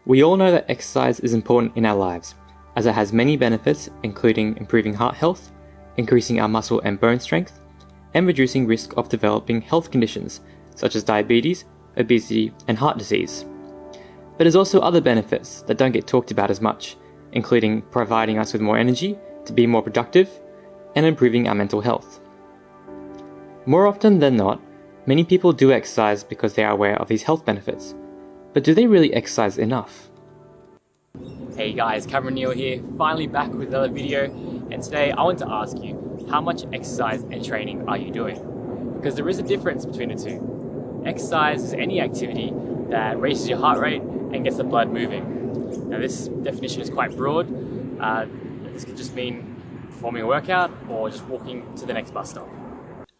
We all know that exercise is important in our lives, as it has many benefits including improving heart health, increasing our muscle and bone strength, and reducing risk of developing health conditions such as diabetes, obesity, and heart disease. But there's also other benefits that don't get talked about as much, including providing us with more energy to be more productive and improving our mental health. More often than not, many people do exercise because they are aware of these health benefits. But do they really exercise enough? Hey guys, Cameron Neal here, finally back with another video, and today I want to ask you, how much exercise and training are you doing? Because there is a difference between the two. Exercise is any activity that raises your heart rate and gets the blood moving. Now this definition is quite broad. This could just mean performing a workout or just walking to the next bus stop.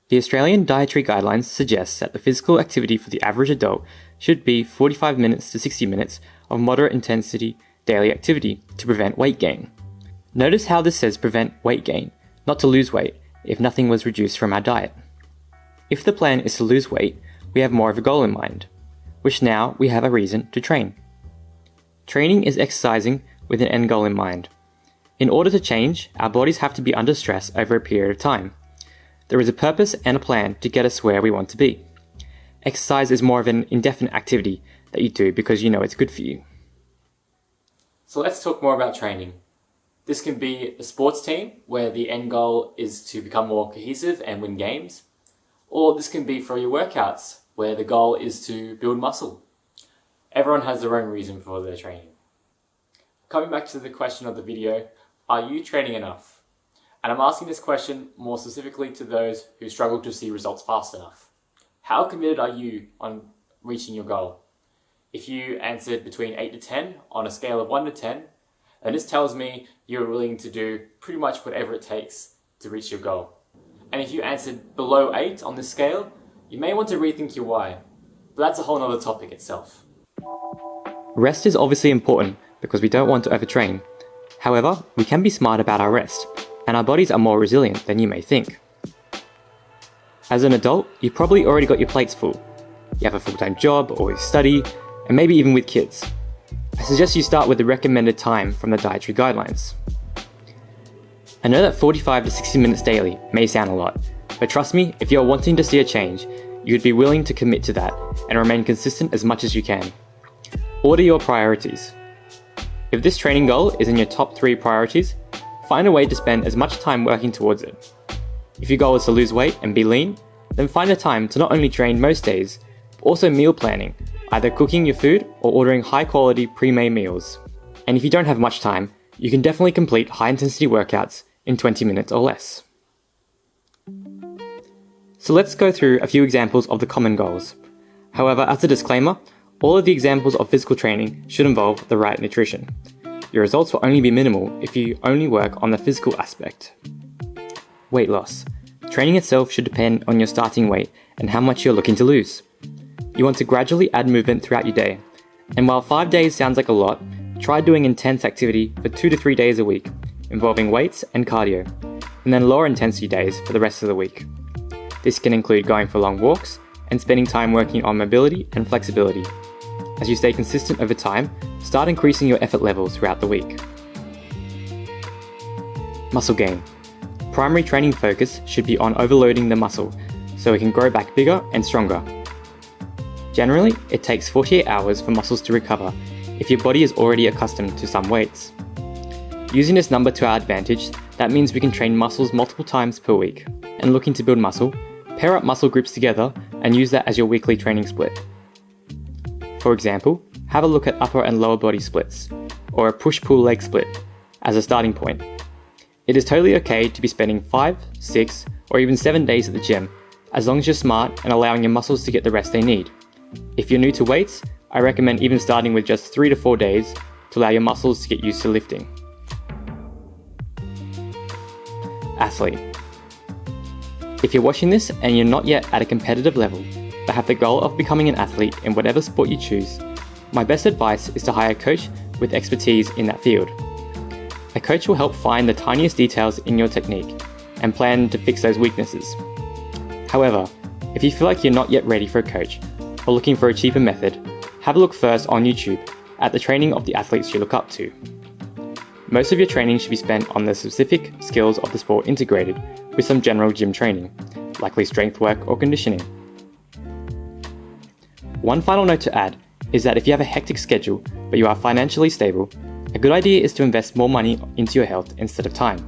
The Australian Dietary Guidelines suggest that the physical activity for the average adult should be 45 minutes to 60 minutes of moderate intensity daily activity to prevent weight gain. Notice how this says prevent weight gain, not to lose weight if nothing was reduced from our diet. If the plan is to lose weight, we have more of a goal in mind, which now we have a reason to train. Training is exercising with an end goal in mind. In order to change, our bodies have to be under stress over a period of time. There is a purpose and a plan to get us where we want to be. Exercise is more of an indefinite activity that you do because you know it's good for you. So let's talk more about training. This can be a sports team where the end goal is to become more cohesive and win games. Or this can be for your workouts where the goal is to build muscle. Everyone has their own reason for their training. Coming back to the question of the video, are you training enough? And I'm asking this question more specifically to those who struggle to see results fast enough. How committed are you on reaching your goal? If you answered between 8 to 10 on a scale of 1 to 10, then this tells me you're willing to do pretty much whatever it takes to reach your goal. And if you answered below 8 on this scale, you may want to rethink your why. But that's a whole other topic itself. Rest is obviously important because we don't want to overtrain. However, we can be smart about our rest, and our bodies are more resilient than you may think. As an adult, you've probably already got your plates full. You have a full-time job, or you study, and maybe even with kids. I suggest you start with the recommended time from the dietary guidelines. I know that 45 to 60 minutes daily may sound a lot, but trust me, if you're wanting to see a change, you would be willing to commit to that and remain consistent as much as you can. Order your priorities. If this training goal is in your top 3 priorities, find a way to spend as much time working towards it. If your goal is to lose weight and be lean, then find a time to not only train most days, but also meal planning, either cooking your food or ordering high-quality pre-made meals. And if you don't have much time, you can definitely complete high-intensity workouts in 20 minutes or less. So let's go through a few examples of the common goals. However, as a disclaimer, all of the examples of physical training should involve the right nutrition. Your results will only be minimal if you only work on the physical aspect. Weight loss. Training itself should depend on your starting weight and how much you're looking to lose. You want to gradually add movement throughout your day. And while 5 days sounds like a lot, try doing intense activity for 2 to 3 days a week, involving weights and cardio, and then lower intensity days for the rest of the week. This can include going for long walks and spending time working on mobility and flexibility. As you stay consistent over time, start increasing your effort levels throughout the week. Muscle gain. Primary training focus should be on overloading the muscle so it can grow back bigger and stronger. Generally, it takes 48 hours for muscles to recover if your body is already accustomed to some weights. Using this number to our advantage, that means we can train muscles multiple times per week. And looking to build muscle, pair up muscle groups together and use that as your weekly training split. For example, have a look at upper and lower body splits, or a push-pull leg split, as a starting point. It is totally okay to be spending 5, 6, or even 7 days at the gym, as long as you're smart and allowing your muscles to get the rest they need. If you're new to weights, I recommend even starting with just 3 to 4 days to allow your muscles to get used to lifting. Athlete. If you're watching this and you're not yet at a competitive level, but have the goal of becoming an athlete in whatever sport you choose, my best advice is to hire a coach with expertise in that field. A coach will help find the tiniest details in your technique and plan to fix those weaknesses. However, if you feel like you're not yet ready for a coach or looking for a cheaper method, have a look first on YouTube at the training of the athletes you look up to. Most of your training should be spent on the specific skills of the sport integrated with some general gym training, likely strength work or conditioning. One final note to add is that if you have a hectic schedule but you are financially stable, a good idea is to invest more money into your health instead of time.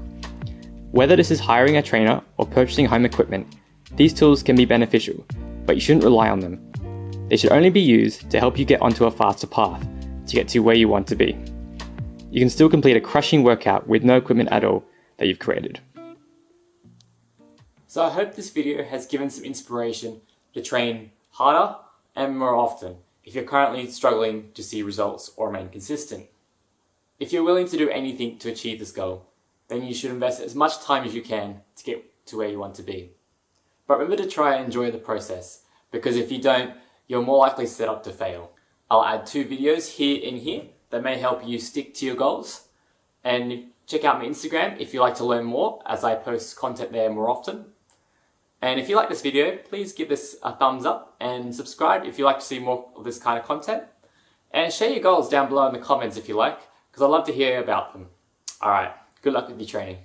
Whether this is hiring a trainer or purchasing home equipment, these tools can be beneficial, but you shouldn't rely on them. They should only be used to help you get onto a faster path to get to where you want to be. You can still complete a crushing workout with no equipment at all that you've created. So I hope this video has given some inspiration to train harder and more often if you're currently struggling to see results or remain consistent. If you're willing to do anything to achieve this goal, then you should invest as much time as you can to get to where you want to be. But remember to try and enjoy the process, because if you don't, you're more likely set up to fail. I'll add 2 videos here that may help you stick to your goals. And check out my Instagram if you'd like to learn more, as I post content there more often. And if you like this video, please give this a thumbs up and subscribe if you like to see more of this kind of content. And share your goals down below in the comments if you like, because I'd love to hear about them. Alright, good luck with your training.